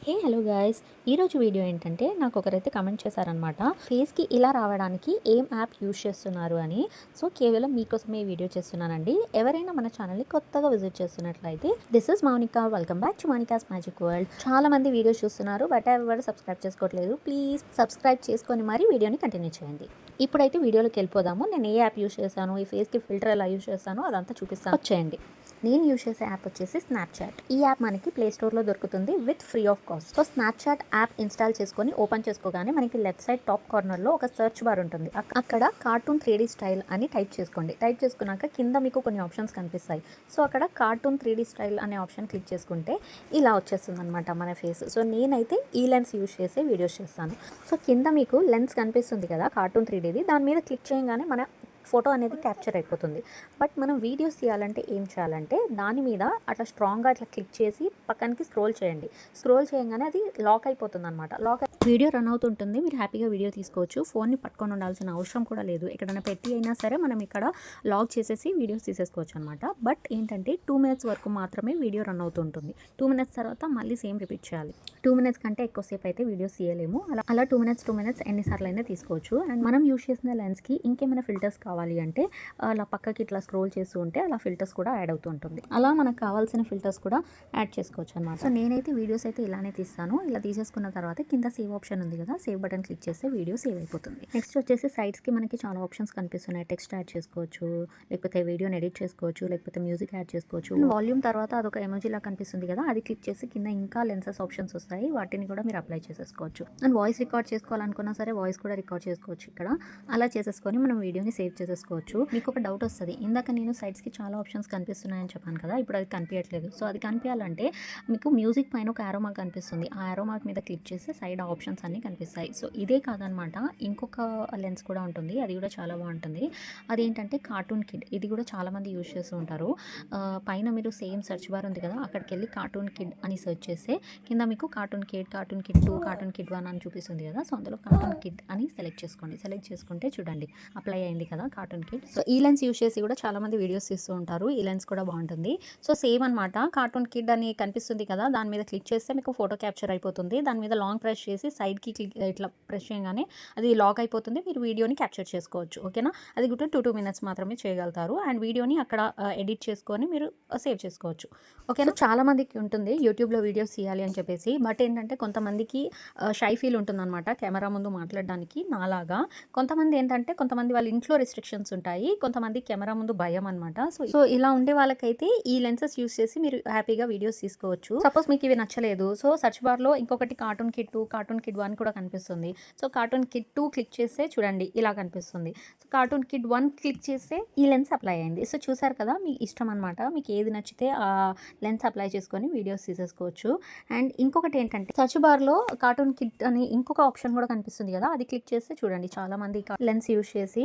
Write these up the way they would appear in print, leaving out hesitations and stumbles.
Hello guys, ఈరోజు video ఏంటంటే నాకు ఒకరైతే కమెంట్ చేశారనమాట. ఫేస్కి ఇలా రావడానికి ఏం యాప్ యూజ్ చేస్తున్నారు అని. సో కేవలం మీకోసమే ఈ వీడియో చేస్తున్నానండి. ఎవరైనా మన ఛానల్ని కొత్తగా విజిట్ చేస్తున్నట్లయితే this is Mounika, welcome back to Mounika's magic world. చాలా మంది వీడియోస్ చూస్తున్నారు, బట్ ఎవరు సబ్స్క్రైబ్ చేసుకోవట్లేదు. ప్లీజ్ సబ్స్క్రైబ్ చేసుకొని మరి వీడియోని కంటిన్యూ చేయండి. ఇప్పుడైతే వీడియోలోకి వెళ్ళిపోదాము. నేను ఏ యాప్ యూజ్ చేశాను, ఈ ఫేస్కి ఫిల్టర్ ఎలా యూజ్ చేస్తానో అదంతా చూపిస్తాను, వచ్చేయండి. నేను యూజ్ చేసే యాప్ వచ్చేసి స్నాప్చాట్. ఈ యాప్ మనకి ప్లే స్టోర్లో దొరుకుతుంది with free of cost. So Snapchat app install చేసుకొని ఓపెన్ చేసుకోగానే మనకి లెఫ్ట్ సైడ్ టాప్ కార్నర్లో ఒక సర్చ్ బార్ ఉంటుంది. అక్కడ కార్టూన్ 3D స్టైల్ అని టైప్ చేసుకోండి. టైప్ చేసుకున్నాక కింద మీకు కొన్ని ఆప్షన్స్ కనిపిస్తాయి. సో అక్కడ కార్టూన్ 3D స్టైల్ అనే ఆప్షన్ క్లిక్ చేసుకుంటే ఇలా వచ్చేస్తుంది అనమాట మన ఫేస్. సో నేనైతే ఈ లెన్స్ యూజ్ చేసి వీడియోస్ చేస్తాను. సో కింద మీకు లెన్స్ కనిపిస్తుంది కదా కార్టూన్ 3Dది, దాని మీద క్లిక్ చేయగానే మన ఫోటో అనేది క్యాప్చర్ అయిపోతుంది. బట్ మనం వీడియోస్ తీయాలంటే ఏం చేయాలంటే దాని మీద అట్లా స్ట్రాంగ్గా అట్లా క్లిక్ చేసి పక్కనకి స్క్రోల్ చేయండి. స్క్రోల్ చేయగానే అది లాక్ అయిపోతుంది అనమాట. వీడియో రన్ అవుతుంటుంది, మీరు హ్యాపీగా వీడియో తీసుకోవచ్చు. ఫోన్ని పట్టుకొని ఉండాల్సిన అవసరం కూడా లేదు. ఎక్కడైనా పెట్టి అయినా సరే మనం ఇక్కడ లాక్ చేసేసి వీడియోస్ తీసేసుకోవచ్చు అనమాట. బట్ ఏంటంటే 2 minutes వరకు మాత్రమే వీడియో రన్ అవుతుంటుంది. 2 minutes తర్వాత మళ్ళీ సేమ్ రిపీట్ చేయాలి. 2 minutes కంటే ఎక్కువసేపు అయితే వీడియోస్ తీయలేము. అలా 2 minutes ఎన్నిసార్లు అయినా తీసుకోవచ్చు. అండ్ మనం యూజ్ చేసిన లెన్స్కి ఇంకేమైనా ఫిల్టర్స్ కావాలి అంటే అలా పక్కకి ఇట్లా స్క్రోల్ చేస్తూ ఉంటే అలా ఫిల్టర్స్ కూడా యాడ్ అవుతూ ఉంటుంది. అలా మనకు కావాల్సిన ఫిల్టర్స్ కూడా యాడ్ చేసుకోవచ్చు అనమాట. సో నేనైతే వీడియోస్ అయితే ఇలానే తీస్తాను. ఇలా తీసేసుకున్న తర్వాత కింద సేవ్ ఆప్షన్ ఉంది కదా, సేవ్ బటన్ క్లిక్ చేస్తే వీడియో సేవ్ అయిపోతుంది. నెక్స్ట్ వచ్చేసి సైడ్స్కి మనకి చాలా ఆప్షన్స్ కనిపిస్తున్నాయి. టెక్స్ట్ యాడ్ చేసుకోవచ్చు, లేకపోతే వీడియోని ఎడిట్ చేసుకోవచ్చు, లేకపోతే మ్యూజిక్ యాడ్ చేసుకోవచ్చు. వాల్యూమ్ తర్వాత అదొక ఎమోజీ లా కనిపిస్తుంది కదా, అది క్లిక్ చేసి కింద ఇంకా లెన్సెస్ ఆప్షన్స్ వస్తాయి. వాటిని కూడా మీరు అప్లై చేసేసుకోవచ్చు. అండ్ వాయిస్ రికార్డ్ చేసుకోవాలనుకున్నా సరే వాయిస్ కూడా రికార్డ్ చేసుకోవచ్చు. ఇక్కడ అలా చేసేసుకొని మనం వీడియోని సేవ్ చేసేసుకోవచ్చు. మీకు ఒక డౌట్ వస్తుంది, ఇందాక నేను సైడ్స్కి చాలా ఆప్షన్స్ కనిపిస్తున్నాయని చెప్పాను కదా, ఇప్పుడు అది కనిపించట్లేదు. సో అది కనిపించాలంటే మీకు మ్యూజిక్ పైన ఒక యారో మార్క్ కనిపిస్తుంది. ఆ యారో మార్క్ మీద క్లిక్ చేస్తే సైడ్ ఆప్షన్స్ అన్నీ కనిపిస్తాయి. సో ఇదే కాదనమాట, ఇంకొక లెన్స్ కూడా ఉంటుంది, అది కూడా చాలా బాగుంటుంది. అదేంటంటే కార్టూన్ కిడ్. ఇది కూడా చాలామంది యూజ్ చేస్తూ ఉంటారు. పైన మీరు సేమ్ సెర్చ్ బార్ ఉంది కదా, అక్కడికి వెళ్ళి కార్టూన్ కిడ్ అని సెర్చ్ చేస్తే కింద మీకు కార్టూన్ కిడ్ 2, కార్టూన్ కిడ్ 1 అని చూపిస్తుంది కదా. సో అందులో కార్టూన్ కిడ్ అని సెలెక్ట్ చేసుకోండి. సెలెక్ట్ చేసుకుంటే చూడండి అప్లై అయింది కదా కార్టూన్ కిడ్. సో ఈ లెన్స్ యూజ్ చేసి కూడా చాలామంది వీడియోస్ తీస్తూ ఉంటారు. ఈ లెన్స్ కూడా బాగుంటుంది. సో సేమ్ అనమాట, కార్టూన్ కిడ్ అని కనిపిస్తుంది కదా, దాని మీద క్లిక్ చేస్తే మీకు ఫోటో క్యాప్చర్ అయిపోతుంది. దాని మీద లాంగ్ ప్రెస్ చేసి సైడ్కి ఇట్లా ప్రెస్ చేయగానే అది లాక్ అయిపోతుంది. మీరు వీడియోని క్యాప్చర్ చేసుకోవచ్చు. ఓకేనా, అది కూడా 2 minutes మాత్రమే చేయగలుగుతారు. అండ్ వీడియోని అక్కడ ఎడిట్ చేసుకొని మీరు సేవ్ చేసుకోవచ్చు. ఓకేనా, చాలా మందికి ఉంటుంది యూట్యూబ్లో వీడియోస్ తీయాలి అని చెప్పేసి. బట్ ఏంటంటే కొంతమందికి షై ఫీల్ ఉంటుందన్నమాట కెమెరా ముందు మాట్లాడడానికి. నాలాగా కొంతమంది వాళ్ళ ఇంట్లో రిస్ట్రిక్షన్స్ ఉంటాయి, కొంతమంది కెమెరా ముందు భయం అనమాట. సో ఇలా ఉండే వాళ్ళకైతే ఈ లెన్సెస్ యూస్ చేసి మీరు హ్యాపీగా వీడియోస్ తీసుకోవచ్చు. సపోజ్ మీకు ఇవి నచ్చలేదు, సో సర్చ్ బార్లో ఇంకొకటి కార్టూన్ కిడ్ 2, కార్టూన్ కిడ్ 1 కూడా కనిపిస్తుంది. సో కార్టూన్ కిడ్ 2 క్లిక్ చేస్తే చూడండి ఇలా కనిపిస్తుంది. సో కార్టూన్ కిడ్ 1 క్లిక్ చేస్తే ఈ లెన్స్ అప్లై అయింది. సో చూసారు కదా, మీ ఇష్టం అనమాట. మీకు ఏది నచ్చితే ఆ లెన్స్ అప్లై చేసుకొని వీడియోస్ తీసేసుకోవచ్చు. అండ్ ఇంకొకటి ఏంటంటే సర్చ్ బార్లో కార్టూన్ కిడ్ అని ఇంకొక ఆప్షన్ కూడా కనిపిస్తుంది కదా, అది క్లిక్ చేస్తే చూడండి చాలా మంది లెన్స్ యూజ్ చేసి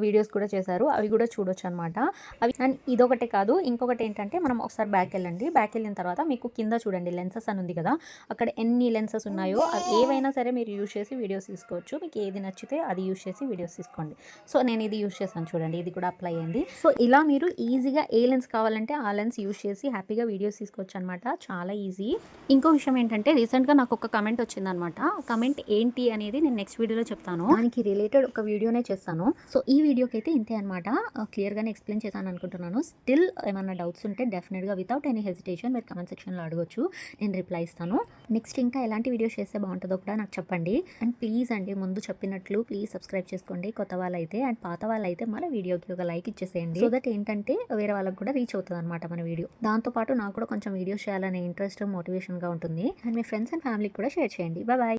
వీడియోస్ కూడా చేశారు. అవి కూడా చూడొచ్చు అనమాట. అవి అండ్ ఇదొకటే కాదు, ఇంకొకటి ఏంటంటే మనం ఒకసారి బ్యాక్ వెళ్ళండి. బ్యాక్ వెళ్ళిన తర్వాత మీకు కింద చూడండి లెన్సెస్ అని ఉంది కదా, అక్కడ ఎన్ని లెన్సెస్ ఉన్నాయో అవి ఏవైనా సరే మీరు యూజ్ చేసి వీడియోస్ తీసుకోవచ్చు. మీకు ఏది నచ్చితే అది యూజ్ చేసి వీడియోస్ తీసుకోండి. సో నేను ఇది యూజ్ చేశాను చూడండి, ఇది కూడా అప్లై అయింది. సో ఇలా మీరు ఈజీగా ఏ లెన్స్ కావాలంటే ఆ లెన్స్ యూజ్ చేసి హ్యాపీగా వీడియోస్ తీసుకోవచ్చు అనమాట. చాలా ఈజీ. ఇంకో విషయం ఏంటంటే రీసెంట్గా నాకు ఒక కమెంట్ వచ్చిందనమాట. ఆ కమెంట్ ఏంటి అనేది నేను నెక్స్ట్ వీడియోలో చెప్తాను. దానికి రిలేటెడ్ ఒక వీడియోనే చేస్తాను. సో ఈ వీడియోకి అయితే ఇంతే అనమాట. క్లియర్గానే ఎక్స్ప్లెయిన్ చేశాను అనుకుంటున్నాను. స్టిల్ ఏమైనా డౌట్స్ ఉంటే డెఫినెట్గా వితౌట్ ఎనీ హెసిటేషన్ మీరు కమెంట్ సెక్షన్లో అడగొచ్చు, నేను రిప్లై ఇస్తాను. నెక్స్ట్ ఇంకా ఎలాంటి వీడియోస్ చేస్తే బాగుంటుందో కూడా నాకు చెప్పండి. అండ్ ప్లీజ్ అండి, ముందు చెప్పినట్లు ప్లీజ్ సబ్స్క్రైబ్ చేసుకోండి కొత్త వాళ్ళైతే. అండ్ పాత వాళ్ళైతే మన వీడియోకి ఒక లైక్ ఇచ్చేసేయండి. సో దట్ ఏంటంటే వేరే వాళ్ళకి కూడా రీచ్ అవుతుంది అనమాట మన వీడియో. దాంతోపాటు నాకు కూడా కొంచెం వీడియోస్ చేయాలనే ఇంట్రెస్ట్, మోటివేషన్గా ఉంటుంది. అండ్ మీ ఫ్రెండ్స్ అండ్ ఫ్యామిలీకి కూడా షేర్ చేయండి. బాయ్.